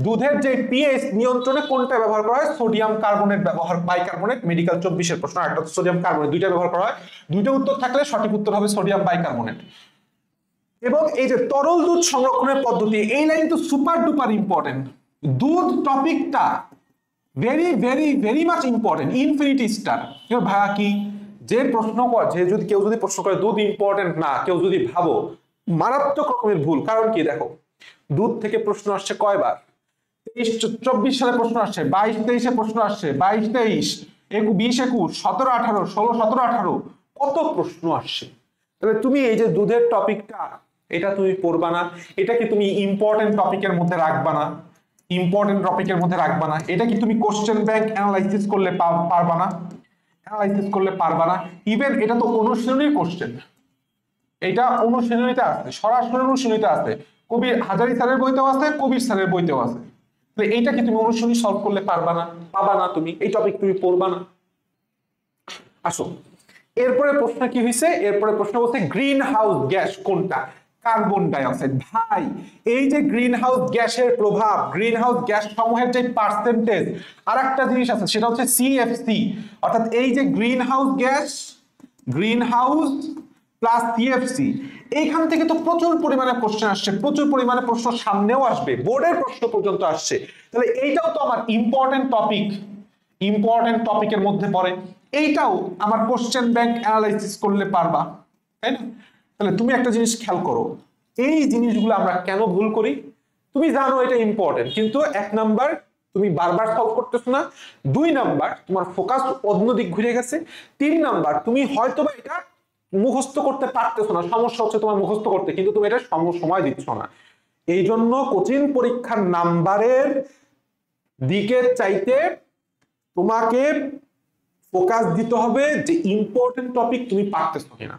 দুধের যে পিএইচ নিয়ন্ত্রণে কোনটা ব্যবহার করা হয়, সোডিয়াম কার্বনেট ব্যবহার, বাইকার্বনেট। মেডিকেল 24-এর প্রশ্ন, একটা সোডিয়াম কার্বনেট, দুইটা ব্যবহার করা হয়। দুইটা উত্তর থাকলে সঠিক উত্তর হবে সোডিয়াম বাইকার্বনেট। এবং এই যে তরল দুধ সংরক্ষণের পদ্ধতি, এই লাইন তো সুপার ডুপার ইম্পর্টেন্ট। দুধ টপিকটা very very very much important, infinity star. ভাইয়া কি যে প্রশ্ন করে, যে যদি কেউ যদি প্রশ্ন করে দুধ ইম্পর্টেন্ট না, কেউ যদি ভাবো, মারাত্মক রকমের ভুল। কারণ কি দেখো, দুধ থেকে প্রশ্ন আসছে কয়বার, 23-24 সালে প্রশ্ন আসছে, 22-23-এ প্রশ্ন আসছে, 22-23, 20-21, 17-18, 16-17-18, কত প্রশ্ন আসছে। তাহলে তুমি এই যে দুধের টপিকটা, এটা তুমি পড়বা না, এটা কি তুমি ইম্পর্টেন্ট টপিকের মধ্যে রাখবা না, ইম্পর্টেন্ট টপিকের মধ্যে রাখবা না, এটা কি তুমি কোশ্চেন ব্যাংক অ্যানালাইসিস করলে পারবা না, অ্যানালাইসিস করলে পারবা না। ইভেন এটা তো অনুশীলনীর কোশ্চেন, এটা অনুশীলনীতে আছে, সরাসরি অনুশীলনীতে আছে, কবির হাজারি স্যারের বইতেও আছে, কবির স্যারের বইতেও আছে। তাহলে এইটা কি তুমি অনুশীলনী সলভ করলে পারবা না, পাবা না, তুমি এই টপিক তুমি পড়বা না। আসো এরপরে প্রশ্ন কি হয়েছে, এরপরে প্রশ্ন বলছে গ্রিন হাউস গ্যাস কোনটা, কার্বন ডাইঅক্সাইড। ভাই এই যে গ্রিন হাউস গ্যাসের প্রভাব, গ্রিন হাউস গ্যাস সমূহের যে পার্সেন্টেজ, আর একটা জিনিস আছে সেটা হচ্ছে সিএফসি, অর্থাৎ এই যে green house gas, green house plus CFC, এইখান থেকে তো প্রচুর পরিমাণে কোশ্চেন আসছে, প্রচুর পরিমাণে প্রশ্ন সামনেও আসবে, বোর্ডের প্রশ্ন পর্যন্ত আসছে। তাহলে এইটাও তো আমার ইম্পর্টেন্ট টপিক, ইম্পর্টেন্ট টপিকের মধ্যে পড়ে, এইটাও আমার কোশ্চেন ব্যাংক অ্যানালাইসিস করলে পারবা, তাই না? তাহলে তুমি একটা জিনিস খেয়াল করো, এই জিনিসগুলো আমরা কেন ভুল করি। তুমি জানো এটা ইম্পর্টেন্ট, কিন্তু 1 নাম্বার তুমি বারবার সলভ করতেছো না, 2 নাম্বার তোমার ফোকাস অন্যদিক ঘুরে গেছে, 3 নাম্বার তুমি হয়তোবা এটা মুখস্থ করতে পারতেছো না, সমস্যা হচ্ছে তোমার মুখস্থ করতে, কিন্তু তুমি এটা সময় দিচ্ছ না। এই জন্য কোচিং পরীক্ষার নাম্বারের দিকে চাইতে তোমাকে ফোকাস দিতে হবে যে ইম্পর্টেন্ট টপিক তুমি পারতেছো কিনা।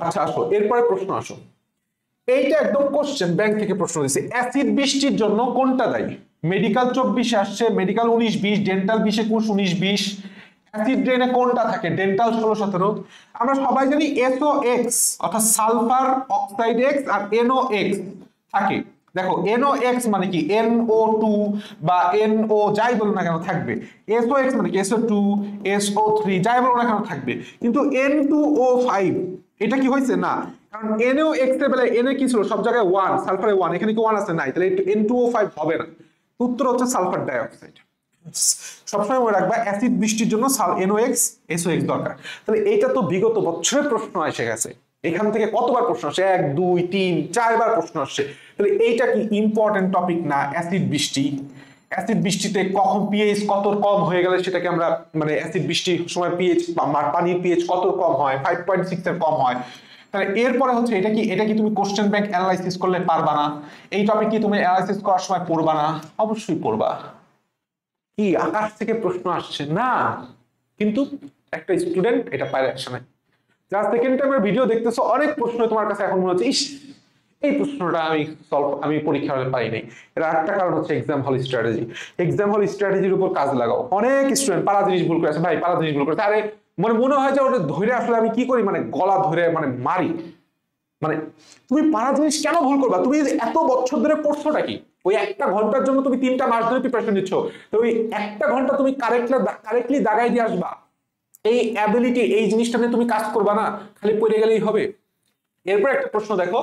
আচ্ছা আসো এরপরে প্রশ্ন, আসো এইটা একদম কোশ্চেন ব্যাংক থেকে প্রশ্ন দিয়েছে, অ্যাসিড বৃষ্টির জন্য কোনটা দায়ী। মেডিকেল 24-এ আসছে, মেডিকেল 19-20, ডেন্টাল 20-21, 19-20। অ্যাসিড ড্রেনে কোনটা থাকে, ডেন্টাল 16-17। আমরা সবাই জানি SOX অর্থাৎ সালফার অক্সাইড X আর NOx থাকে। দেখো NOx মানে কি, NO2 বা NO যাই বলো না কেন থাকবে, SOX মানে কি SO2, SO3 যাই বলো না কেন থাকবে, কিন্তু N2O5 এটা কি হয়েছে না, কারণ NOx এর বেলায় Na কি ছিল, সব জায়গায় 1, সালফারে 1, এখানে কি 1 আছে নাই, তাহলে N2O5 হবে না, উত্তর হচ্ছে সালফার ডাইঅক্সাইড। সবসময় মনে রাখবা অ্যাসিড বৃষ্টির জন্য NOx SOX দরকার। তাহলে এইটা তো বিগত বছরের প্রশ্ন এসে গেছে, এখান থেকে কতবার প্রশ্ন আসছে, 1 2 3 4 বার প্রশ্ন আসছে। তাহলে এইটা কি ইম্পর্টেন্ট টপিক না, অ্যাসিড বৃষ্টি। অ্যাসিড বৃষ্টিতে কখন পিএইচ কত কম হয়ে গেলে সেটাকে আমরা মানে অ্যাসিড বৃষ্টির সময় পিএইচ পানির পিএইচ কত কম হয়, 5.6 এর কম হয়। তাহলে এরপরে হচ্ছে এটা কি তুমি কোশ্চেন ব্যাংক অ্যানালাইসিস করলে পারবা না, এই টপিক কি তুমি অ্যানালাইসিস করার সময় পড়বা না, অবশ্যই পড়বা। কি আকাশ থেকে প্রশ্ন আসছে না, কিন্তু একটা স্টুডেন্ট এটা পারে আসে না। যারা সেকেন্ড টাইমের ভিডিও দেখতেছো, অনেক প্রশ্ন তোমার কাছে এখন মনে হচ্ছে ইস এই প্রশ্নটা আমি পরীক্ষা হলে পাই নাই। এর একটা কারণ হচ্ছে এক্সাম হল স্ট্র্যাটেজি। এক্সাম হল স্ট্র্যাটেজির উপর কাজ লাগাও। অনেক স্টুডেন্ট পারা জিনিস ভুল করেছে, ভাই পারা জিনিস ভুল করেছে, আরে মনে হয় যে ওটা ধরে আসলে আমি কি করি, মানে গলা ধরে মানে মারি। মানে তুমি পারা জিনিস কেন ভুল করবা, তুমি এত বছর ধরে পড়ছোটা কি, ওই একটা ঘন্টার জন্য তুমি 3টা মাস ধরে প্রিপারেশন নিচ্ছ, তো ওই একটা ঘন্টা তুমি কারেক্টলি দাগাই দিয়ে আসবা, এই অ্যাবিলিটি এই জিনিসটা নিয়ে তুমি কাজ করবা না, খালি পড়ে গেলেই হবে। এরপর একটা প্রশ্ন দেখো,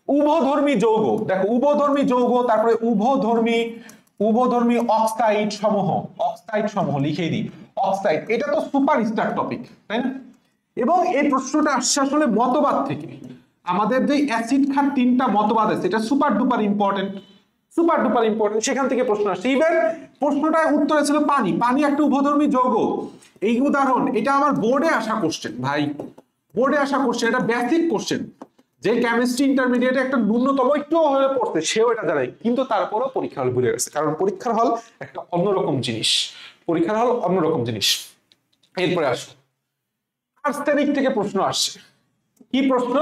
উভধর্মী যৌগ, দেখো উভধর্মী যৌগ, তারপরে উভধর্মী অক্সাইড সমূহ লিখে দিই, অক্সাইড, এটা তো সুপার স্টার টপিক, তাই না? এবং এই প্রশ্নটা আসছে আসলে মতবাদ থেকে, আমাদের যে অ্যাসিড খাত 3টা মতবাদ আছে, এটা সুপার ডুপার ইম্পর্টেন্ট, সেখান থেকে প্রশ্ন আসছে। ইভেন প্রশ্নটার উত্তরে ছিল পানি একটা উভধর্মী যৌগ। এই উদাহরণ এটা আমার বোর্ডে আসা কোশ্চেন, ভাই বোর্ডে আসা কোশ্চেন, এটা বেসিক কোশ্চেন, যে কেমিস্ট্রি ইন্টারমিডিয়েটে একটা ন্যূনতম একটু হলে পড়তে সেও এটা জানে, কিন্তু তারপরও পরীক্ষা হল ভুলে গেছে, কারণ পরীক্ষার হল একটা অন্যরকম জিনিস, পরীক্ষার হল অন্যরকম জিনিস। এরপরে আসো, আর্সেনিক থেকে প্রশ্ন আসছে। কি প্রশ্ন?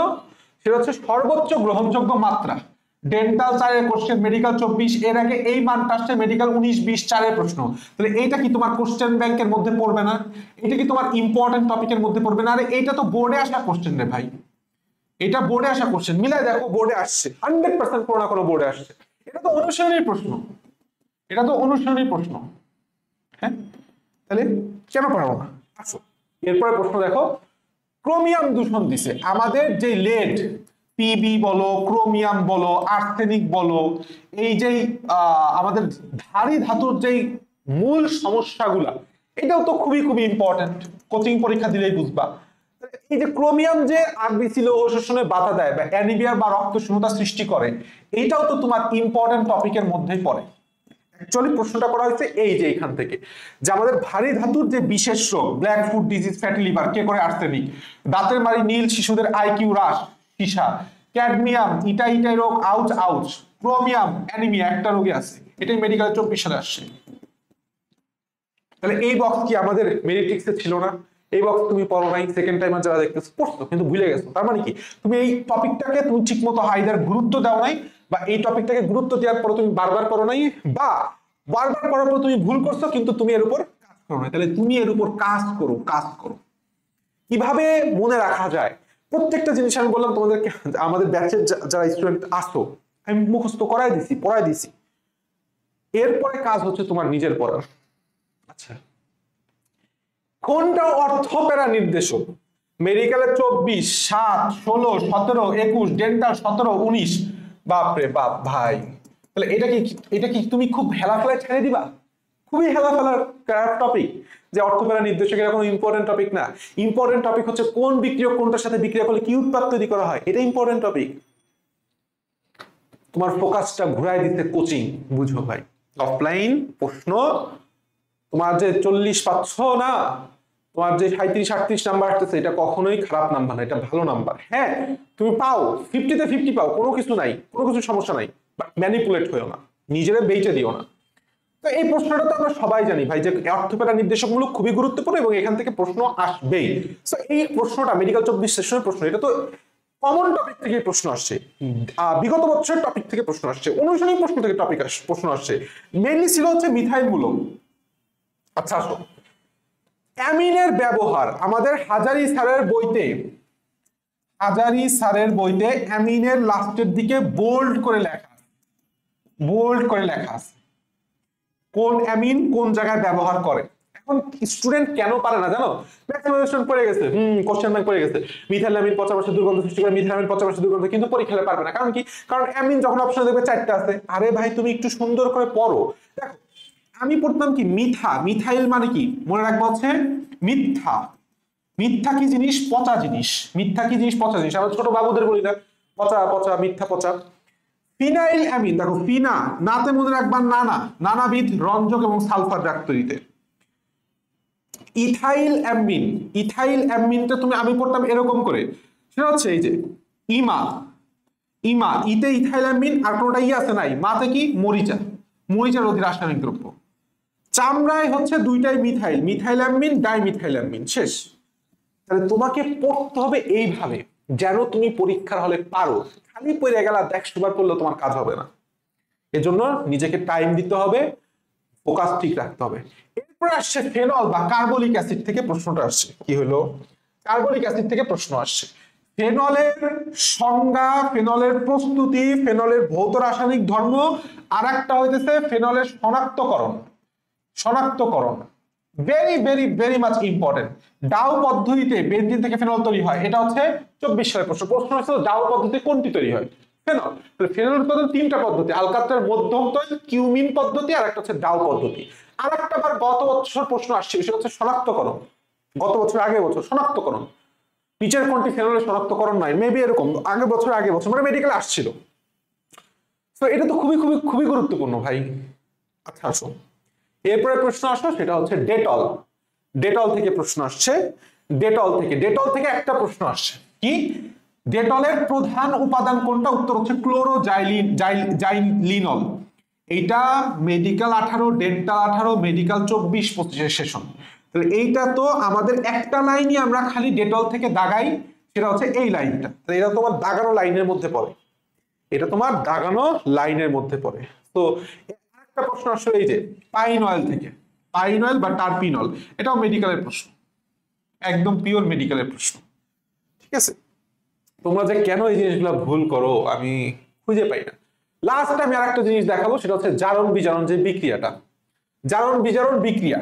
সেটা হচ্ছে সর্বোচ্চ গ্রহণযোগ্য মাত্রা। ডেন্টাল 4 এর কোশ্চেন, মেডিকেল 24, এর আগে এই মানটা আসছে মেডিকেল 19, 20, 4 এর প্রশ্ন। তাহলে এইটা কি তোমার কোশ্চেন ব্যাংকের মধ্যে পড়বে না? এটা কি তোমার ইম্পর্টেন্ট টপিকের মধ্যে পড়বে না? আরে এইটা তো বোর্ডে আসা কোশ্চেন রে ভাই, এটা বোর্ডে আসা কোশ্চেন, মিলাই দেখো বোর্ডে আসছে 100% কোনো না কোনো বোর্ডে আসছে। এটা তো অনুশীলনীর প্রশ্ন, এটা তো অনুশীলনীর প্রশ্ন। হ্যাঁ, তাহলে কেন পারবো না? আসো এরপরে প্রশ্ন দেখো, ক্রোমিয়াম দূষণ দিছে আমাদের যে লেড, পিবি বলো, ক্রোমিয়াম বলো, আর্সেনিক বলো, এই যে আমাদের ভারী ধাতুর যেই মূল সমস্যাগুলা, এটাও তো খুবই খুবই ইম্পর্টেন্ট, কোচিং পরীক্ষা দিলেই বুঝবা। এই যে ক্রোমিয়াম যে আরবিসি লৌহ শোষণে বাধা দেয় বা অ্যানিমিয়া বা রক্তশূন্যতা সৃষ্টি করে, এইটাও তো তোমার ইম্পর্টেন্ট টপিকের মধ্যেই পড়ে। অ্যাকচুয়ালি প্রশ্নটা করা হয়েছে এই যে এখান থেকে, যে আমাদের ভারী ধাতুর যে বিশেষ রোগ, black foot disease, fatty liver, কে করে? আর্সেনিক। দাঁতের মাড়ি নীল, শিশুদের আইকিউ হ্রাস, সীসা। ক্যাডমিয়াম, ইটাই রোগ, আউচ আউচ। ক্রোমিয়াম, অ্যানিমিয়া, একটা রোগে আছে, এটাই মেডিকেল 24 সালে আসছে। তাহলে এই বক্স কি আমাদের মেরিট্রিক্সে ছিল না? এই বক্স তুমি পড়ো নাই, সেকেন্ড টাইমার যারা দেখতেছো পড়ছো কিন্তু ভুলে গেছো, তার মানে কি তুমি এই টপিকটাকে তুমি ঠিকমতো হাইদার গুরুত্ব দাও নাই, বা এই টপিকটাকে গুরুত্ব দেওয়ার পরে তুমি বারবার করো নাই, বা বারবার করার পর তুমি ভুল করছো কিন্তু তুমি এর উপর কাজ করো না। তাহলে তুমি এর উপর কাজ করো, কাজ করো। কিভাবে মনে রাখা যায় প্রত্যেকটা জিনিস আমি বললাম তোমাদেরকে, আমাদের ব্যাচের যারা স্টুডেন্ট আসতো আমি মুখস্থ করাই দিছি, পড়াই দিছি। এরপরে কাজ হচ্ছে তোমার নিজের পড়ার। আচ্ছা, কোনটা অর্থপ্যারা নির্দেশক? মেডিকেলের 24, 7, 16, 17, 21, ডেন্টাল 17, 19। বাপরে বাপ ভাই, তাহলে এটা কি তুমি খুব হেলাফেলায় ছেড়ে দিবা? খুবই হেলাফেলার টপিক, যে অর্থপ্যারা নির্দেশক এরকম ইম্পর্টেন্ট টপিক না। ইম্পর্টেন্ট টপিক হচ্ছে কোন বিক্রিয়ক কোনটার সাথে বিক্রিয়া করলে কি উৎপাদ তৈরি করা হয়, এটা ইম্পর্টেন্ট টপিক। তোমার ফোকাসটা ঘুরাই দিতে কোচিং, বুঝো ভাই। অফলাইন প্রশ্ন তোমার যে 40 পাচ্ছ না, তোমার যে 37-38 নাম্বার আসতেছে, এটা কখনোই খারাপ নাম্বার না, এটা ভালো নাম্বার। হ্যাঁ, তুমি পাও 50-তে 50 পাও, কোনো কিছু নাই, কোনো কিছু সমস্যা নাই, বাট ম্যানিপুলেট হয়েও না, নিজেরা বেইটে দিও না। তো এই প্রশ্নটা তো আমরা সবাই জানি ভাই, যে অর্থপ্যারা নির্দেশকমূলক খুবই গুরুত্বপূর্ণ এবং এখান থেকে প্রশ্ন আসবেই। সো এই প্রশ্নটা মেডিকেল 24 সেশনের প্রশ্ন, এটা তো কমন টপিক থেকে প্রশ্ন আসছে, বিগত বছরের টপিক থেকে প্রশ্ন আসছে, অনুশীলনী প্রশ্ন থেকে প্রশ্ন আসছে। মেইনলি ছিল হচ্ছে মিথাইল মূলক। আচ্ছা আসো, অ্যামিনের ব্যবহার আমাদের হাজারি স্যারের বইতে, হাজারি স্যারের বইতে অ্যামিনের লাস্টের দিকে বোল্ড করে লেখা, বোল্ড করে লেখা আছে কোন অ্যামিন কোন জায়গায় ব্যবহার করে। এখন স্টুডেন্ট কেন পারে না জানো? ম্যাক্সিমাম পড়ে গেছে, কোশ্চেন ব্যাংক পড়ে গেছে, মিথাইল অ্যামিন পচাবাসে দুর্গন্ধ সৃষ্টি করে, মিথাইল অ্যামিন পচাবাসে দুর্গন্ধ, কিন্তু পরীক্ষায় পারবে না। কারণ কি? কারণ অ্যামিন যখন অপশন দেখবে 4টা আছে। আরে ভাই তুমি একটু সুন্দর করে পড়ো। দেখো আমি পড়তাম কি মিথা, মিথাইল মানে কি মনে রাখবো হচ্ছে মিথ্যা। মিথ্যা কি জিনিস? পচা জিনিস। মিথ্যা কি জিনিস? পচা জিনিস। আমরা ছোট বাবুদের বলি না পচা পচা, মিথ্যা পচা। ফিনাইল অ্যামিন, দেখো ফিনা, নাতে মনে রাখবা নানা, নানাবিধ রঞ্জক এবং সালফার ড্রাগ তৈরিতে। ইথাইল অ্যামিন, ইথাইল অ্যামিনটা তুমি আমি পড়তাম এরকম করে, সেটা হচ্ছে এই যে ইমা, ইমা ইতে ইথাইল অ্যামিন, আর কোনটা ই আছে নাই, মাতে কি মরিচা, মরিচা রোধী রাসায়নিক দ্রব্য। চামড়ায় হচ্ছে দুইটাই methyl, methyl amine, dimethyl amine, শেষ। তাহলে তোমাকে পড়তে হবে এইভাবে যেন তুমি পরীক্ষার হলে পারো। খালি পড়ে গেলা 100 বার পড়লেও তোমার কাজ হবে না। এজন্য নিজেকে টাইম দিতে হবে, ফোকাস ঠিক রাখতে হবে। এরপর আসছে ফেনল বা কার্বলিক অ্যাসিড থেকে প্রশ্নটা আসছে। কি হলো? কার্বলিক অ্যাসিড থেকে প্রশ্ন আসছে। ফেনলের সংজ্ঞা, ফেনলের প্রস্তুতি, ফেনলের ভৌত রাসায়নিক ধর্ম, আর একটা হইতেছে ফেনলের শনাক্তকরণ। শনাক্তকরণ very very very much important. Dow পদ্ধতিতে বেনজিন থেকে ফেনল তৈরি হয়, এটা হচ্ছে 24 সালের প্রশ্ন। প্রশ্ন হচ্ছে ডাউ পদ্ধতিতে কোনটি তৈরি হয়? ফেনল। ফেনল উৎপাদন 3টা পদ্ধতি, আলকাত্রার মধ্যম তৈল, কিউমিন পদ্ধতি, আর একটা হচ্ছে ডাউ পদ্ধতি। আর একটা বার গত বছর প্রশ্ন আসছে, সেটা হচ্ছে শনাক্তকরণ। গত বছর আগের বছর শনাক্তকরণ, নিচের কোনটি ফেনলের শনাক্তকরণ নাই, মেবি এরকম আগের বছর মানে মেডিকেলে আসছিল। তো এটা তো খুবই খুবই খুবই গুরুত্বপূর্ণ ভাই। আচ্ছা আসো, এরপরে প্রশ্ন আসো, সেটা হচ্ছে ডেটল। ডেটল থেকে প্রশ্ন আসছে, ডেটল থেকে একটা প্রশ্ন আসছে। কি? ডেটলের প্রধান উপাদান কোনটা? উত্তর হচ্ছে ক্লোরোজাইলিনল। এইটা মেডিকেল 18, ডেন্টাল 18, মেডিকেল 24-25 সেশন। তাহলে এইটা তো আমাদের একটা লাইনই আমরা খালি ডেটল থেকে দাগাই, সেটা হচ্ছে এই লাইনটা। তাহলে এটা তোমার দাগানো লাইনের মধ্যে পড়ে, এটা তোমার দাগানো লাইনের মধ্যে পড়ে। তো একটা প্রশ্ন আসলে এই যে পাইন অয়েল থেকে, পাইন অয়েল বা টারপিনল, এটাও মেডিকেলের প্রশ্ন, একদম পিওর মেডিকেলের প্রশ্ন। ঠিক আছে, তোমরা যে কেন এই জিনিসগুলো ভুল করো আমি খুঁজে পাই না। লাস্ট আমি আরেকটা জিনিস দেখাবো, সেটা হচ্ছে জারণ বিজারণ যে বিক্রিয়াটা, জারণ বিজারণ বিক্রিয়া।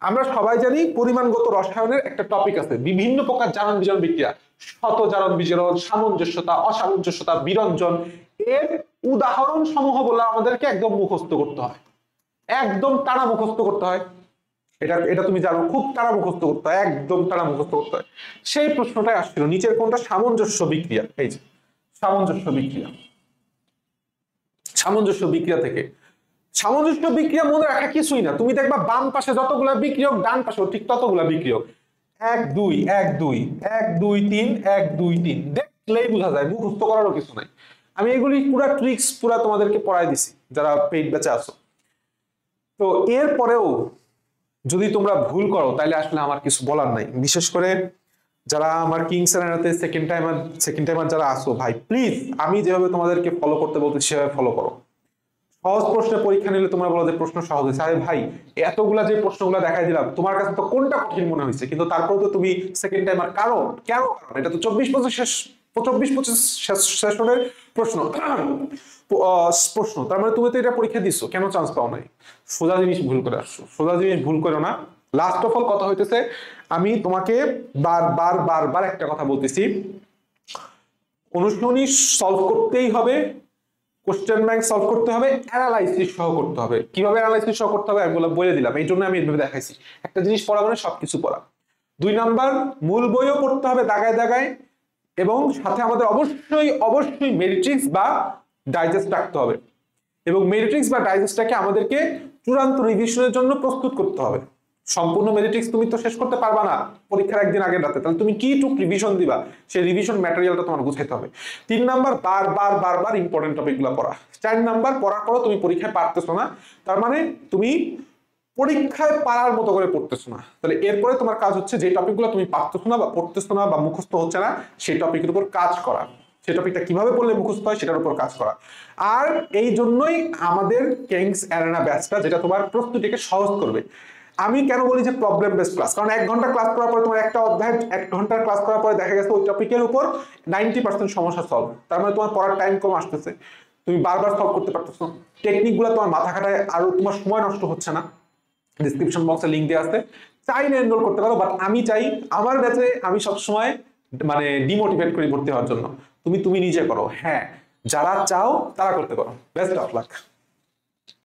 আমরা সবাই জানি পরিমাণগত রসায়নের একটা টপিক আছে, বিভিন্ন প্রকার জারণ বিজারণ বিক্রিয়া, শত জারণ বিজারণ, সামঞ্জস্যতা, অসামঞ্জস্যতা, বিরঞ্জন। এর উদাহরণ সমূহ বলে আমাদেরকে একদম মুখস্থ করতে হয়, একদম টানা মুখস্থ করতে হয়। এটা তুমি জানো, খুব তাড়া মুখস্থ করতে হয়, একদম তাড়া মুখস্থ করতে হয়। সেই প্রশ্নটাই আসছিল, নিচের কোনটা সামঞ্জস্য বিক্রিয়া? এই যে সামঞ্জস্য বিক্রিয়া, সামঞ্জস্য বিক্রিয়া থেকে। সামঞ্জস্য বিক্রিয়া মনে রাখা কিছুই না, তুমি দেখবা বাম পাশে যতগুলা বিক্রিয়ক, ডান পাশে ঠিক ততগুলা বিক্রিয়ক। 1 2 1 2 1 2 3 1 2 3, দেখলেই বোঝা যায়, মুখস্থ করারও কিছু নাই। আমি এগুলি পুরা ট্রিক্স পুরা তোমাদেরকে পড়াই দিছি যারা পেইড ব্যাচে আছো। তো এর পরেও যদি তোমরা ভুল করো তাহলে আসলে আমার কিছু বলার নাই। বিশেষ করে যারা আমার কিংস এরিনাতে সেকেন্ড টাইমার যারা আসো, ভাই প্লিজ আমি যেভাবে তোমাদেরকে ফলো করতে বলতে সেভাবে ফলো করো। সহজ প্রশ্নে পরীক্ষা নিলে তোমরা বলো যে প্রশ্ন সহজ হয়েছে, আরে ভাই এতগুলা যে প্রশ্নগুলো দেখাই দিলাম তোমার কাছে তো কোনটা কঠিন মনে হয়েছে, কিন্তু তারপরে তো তুমি সেকেন্ড টাইমার। কারণ এটা তো 24-25 সেশনের প্রশ্ন, তার মানে তুমি তো এটা পরীক্ষা দিচ্ছ, কেন চান্স পাও নাই? সোজা জিনিস ভুল করে আসছো, সোজা জিনিস ভুল করো না। লাস্ট অফ অল কথা হইতেছে, আমি তোমাকে বারবার একটা কথা বলতেছি, অনুশীলনী সলভ করতেই হবে, কোশ্চেন ব্যাংক সলভ করতে হবে, অ্যানালাইসিস সহ করতে হবে। কিভাবে অ্যানালাইসিস সহ করতে হবে আমি বলে দিলাম, এই জন্য আমি এইভাবে দেখাইছি। একটা জিনিস পড়া মানে সবকিছু পড়া। 2 নাম্বার, মূল বইও পড়তে হবে দাগায় দাগায়, এবং সাথে আমাদের অবশ্যই মেরিট্রিক্স বা ডাইজেস্ট রাখতে হবে। এবং মেরিট্রিক্স বা ডাইজেস্টটাকে আমাদেরকে চূড়ান্ত রিভিশনের জন্য প্রস্তুত করতে হবে। সম্পূর্ণ মেরিট্রিক্স তুমি তো শেষ করতে পারবা না পরীক্ষার একদিন আগের রাতে, তাহলে তুমি কি টুক রিভিশন দিবা, সেই রিভিশন ম্যাটেরিয়ালটা তোমার গুছাইতে হবে। 3 নাম্বার, বারবার ইম্পর্টেন্ট টপিকগুলো পড়া। 4 নাম্বার, পড়ার পরও তুমি পরীক্ষায় পারতেছো না, তার মানে তুমি পরীক্ষায় পারার মতো করে পড়তেছো না। তাহলে এরপরে তোমার কাজ হচ্ছে যে টপিকগুলো তুমি পারতেছো না বা পড়তেছো না বা মুখস্থ হচ্ছে না, সেই টপিকের উপর কাজ করা, সেই টপিকটা কিভাবে পড়লে মুখস্থ হয় সেটার উপর কাজ করা। আর এই জন্যই আমাদের কিংস এরিনা ব্যাচটা, যেটা তোমার প্রস্তুতিকে সহজ করবে। আমি কেন বলি যে প্রবলেম বেসড ক্লাস, কারণ 1 ঘন্টা ক্লাস করার পরে তোমার একটা অধ্যায় 1 ঘন্টার ক্লাস করার পরে দেখা গেছে ওই টপিকের উপর 90% সমস্যা সলভ। তার মানে তোমার পড়ার টাইম কম আসতেছে, তুমি বারবার সলভ করতে পারতেছো, টেকনিকগুলো তোমার মাথা খাটায়, আর তোমার সময় নষ্ট হচ্ছে না। ডিসক্রিপশন বক্সে লিংক দেওয়া আছে, চাইলে এনরোল করতে পারো। বাট আমি চাই আমার ব্যাচে আমি সবসময় মানে ডিমোটিভেট করি ভর্তি হওয়ার জন্য। তুমি নিজে করো, হ্যাঁ যারা চাও তারা করতে পারো। Best of luck.